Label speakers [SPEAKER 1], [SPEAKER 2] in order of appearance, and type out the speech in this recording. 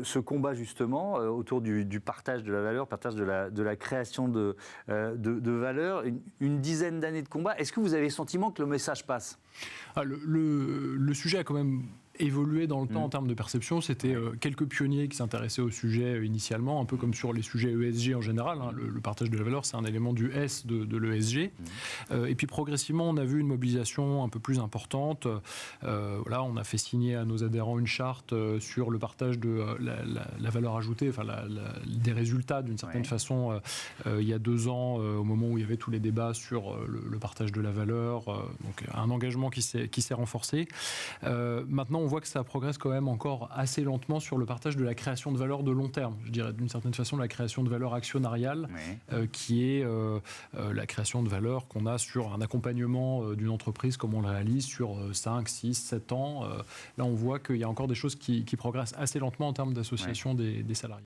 [SPEAKER 1] ce combat justement autour du partage de la valeur, partage de la création de valeur, une dizaine d'années de combat. Est-ce que vous avez le sentiment que le message passe ?
[SPEAKER 2] Le sujet a quand même évolué dans le temps en termes de perception. C'était quelques pionniers qui s'intéressaient au sujet initialement, un peu comme sur les sujets ESG en général. Le partage de la valeur, c'est un élément du S de l'ESG. Et puis progressivement, on a vu une mobilisation un peu plus importante. Voilà, on a fait signer à nos adhérents une charte sur le partage de la valeur ajoutée, enfin des résultats d'une certaine façon, il y a 2 ans, au moment où il y avait tous les débats sur le partage de la valeur. Donc un engagement qui s'est renforcé. Maintenant, on voit que ça progresse quand même encore assez lentement sur le partage de la création de valeur de long terme. Je dirais d'une certaine façon la création de valeur actionnariale, qui est la création de valeur qu'on a sur un accompagnement d'une entreprise comme on le réalise sur 5, 6, 7 ans. Là, on voit qu'il y a encore des choses qui progressent assez lentement en termes d'association des salariés.